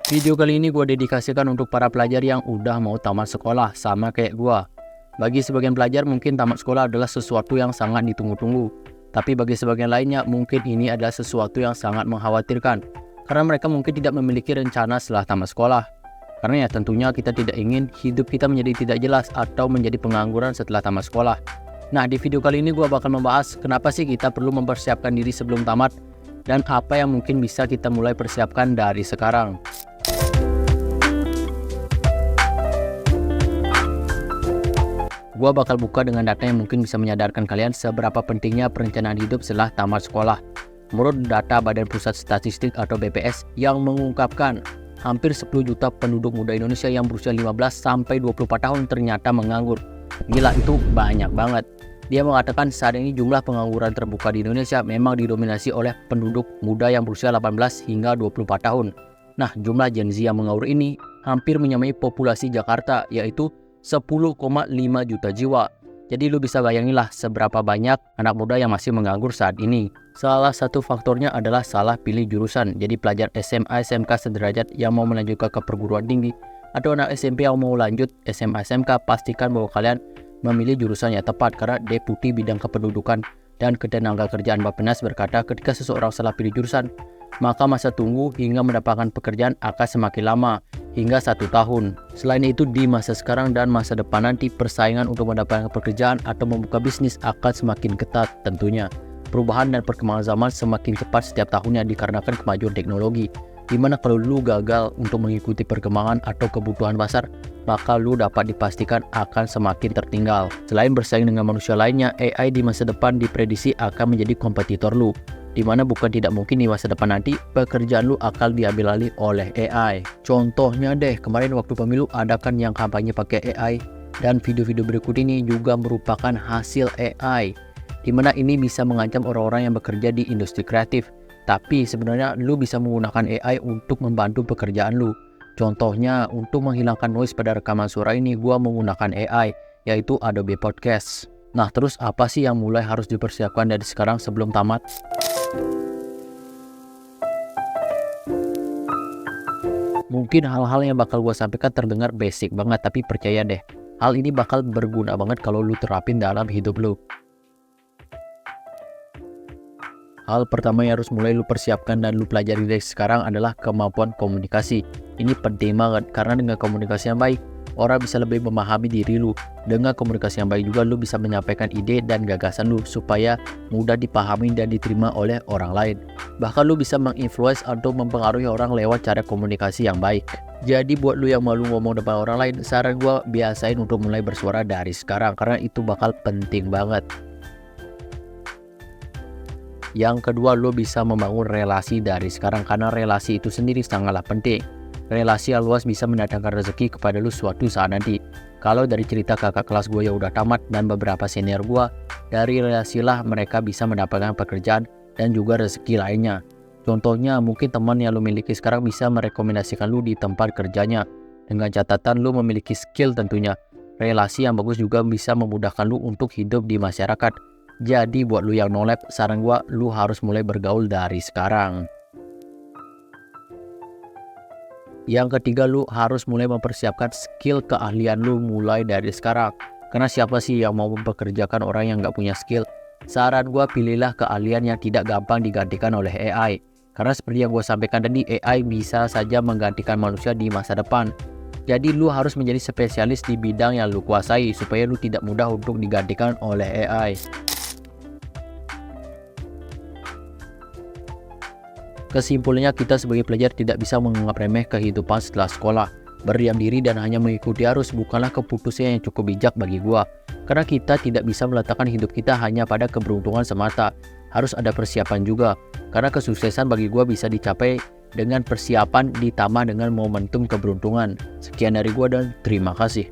Video kali ini gue dedikasikan untuk para pelajar yang udah mau tamat sekolah, sama kayak gue. Bagi sebagian pelajar mungkin tamat sekolah adalah sesuatu yang sangat ditunggu-tunggu. Tapi bagi sebagian lainnya mungkin ini adalah sesuatu yang sangat mengkhawatirkan. Karena mereka mungkin tidak memiliki rencana setelah tamat sekolah. Karena ya tentunya kita tidak ingin hidup kita menjadi tidak jelas atau menjadi pengangguran setelah tamat sekolah. Nah, di video kali ini gue bakal membahas kenapa sih kita perlu mempersiapkan diri sebelum tamat dan apa yang mungkin bisa kita mulai persiapkan dari sekarang. Gua bakal buka dengan data yang mungkin bisa menyadarkan kalian seberapa pentingnya perencanaan hidup setelah tamat sekolah. Menurut data Badan Pusat Statistik atau BPS yang mengungkapkan hampir 10 juta penduduk muda Indonesia yang berusia 15 sampai 24 tahun ternyata menganggur. Gila, itu banyak banget. Dia mengatakan saat ini jumlah pengangguran terbuka di Indonesia memang didominasi oleh penduduk muda yang berusia 18 hingga 24 tahun. Nah, jumlah Gen Z yang menganggur ini hampir menyamai populasi Jakarta, yaitu 10,5 juta jiwa. Jadi lu bisa bayanginlah seberapa banyak anak muda yang masih menganggur saat ini. Salah satu faktornya adalah salah pilih jurusan. Jadi pelajar SMA, SMK sederajat yang mau melanjutkan ke perguruan tinggi atau anak SMP yang mau lanjut SMA, SMK, pastikan bahwa kalian memilih jurusan yang tepat. Karena Deputi Bidang Kependudukan dan Ketenagakerjaan Bappenas berkata ketika seseorang salah pilih jurusan, maka masa tunggu hingga mendapatkan pekerjaan akan semakin lama, hingga 1 tahun. Selain itu, di masa sekarang dan masa depan nanti, persaingan untuk mendapatkan pekerjaan atau membuka bisnis akan semakin ketat tentunya. Perubahan dan perkembangan zaman semakin cepat setiap tahunnya dikarenakan kemajuan teknologi, dimana kalau lu gagal untuk mengikuti perkembangan atau kebutuhan pasar, maka lu dapat dipastikan akan semakin tertinggal. Selain bersaing dengan manusia lainnya, AI di masa depan diprediksi akan menjadi kompetitor lu, dimana bukan tidak mungkin di masa depan nanti pekerjaan lu akan diambil alih oleh AI. Contohnya deh, kemarin waktu pemilu ada kan yang kampanye pakai AI, dan video-video berikut ini juga merupakan hasil AI, dimana ini bisa mengancam orang-orang yang bekerja di industri kreatif. Tapi sebenarnya lu bisa menggunakan AI untuk membantu pekerjaan lu. Contohnya untuk menghilangkan noise pada rekaman suara ini gua menggunakan AI, yaitu Adobe Podcast. Nah, terus apa sih yang mulai harus dipersiapkan dari sekarang sebelum tamat? Mungkin hal-hal yang bakal gue sampaikan terdengar basic banget, tapi percaya deh, hal ini bakal berguna banget kalau lu terapin dalam hidup lu. Hal pertama yang harus mulai lu persiapkan dan lu pelajari dari sekarang adalah kemampuan komunikasi. Ini penting banget karena dengan komunikasi yang baik, orang bisa lebih memahami diri lu. Dengan komunikasi yang baik juga lu bisa menyampaikan ide dan gagasan lu supaya mudah dipahami dan diterima oleh orang lain. Bahkan lu bisa menginfluence atau mempengaruhi orang lewat cara komunikasi yang baik. Jadi buat lu yang malu ngomong depan orang lain, saran gua biasain untuk mulai bersuara dari sekarang karena itu bakal penting banget. Yang kedua, lu bisa membangun relasi dari sekarang karena relasi itu sendiri sangatlah penting. Relasi yang luas bisa mendatangkan rezeki kepada lu suatu saat nanti. Kalau dari cerita kakak kelas gue yang udah tamat dan beberapa senior gue, dari relasilah mereka bisa mendapatkan pekerjaan dan juga rezeki lainnya. Contohnya mungkin teman yang lu miliki sekarang bisa merekomendasikan lu di tempat kerjanya. Dengan catatan lu memiliki skill tentunya. Relasi yang bagus juga bisa memudahkan lu untuk hidup di masyarakat. Jadi buat lu yang no lab, saran gua lu harus mulai bergaul dari sekarang. Yang ketiga, lu harus mulai mempersiapkan skill keahlian lu mulai dari sekarang. Karena siapa sih yang mau mempekerjakan orang yang nggak punya skill? Saran gua pilihlah keahlian yang tidak gampang digantikan oleh AI. Karena seperti yang gua sampaikan tadi, AI bisa saja menggantikan manusia di masa depan. Jadi lu harus menjadi spesialis di bidang yang lu kuasai supaya lu tidak mudah untuk digantikan oleh AI. Kesimpulannya, kita sebagai pelajar tidak bisa menganggap remeh kehidupan setelah sekolah. Berdiam diri dan hanya mengikuti arus bukanlah keputusan yang cukup bijak bagi gua. Karena kita tidak bisa meletakkan hidup kita hanya pada keberuntungan semata. Harus ada persiapan juga. Karena kesuksesan bagi gua bisa dicapai dengan persiapan ditambah dengan momentum keberuntungan. Sekian dari gua dan terima kasih.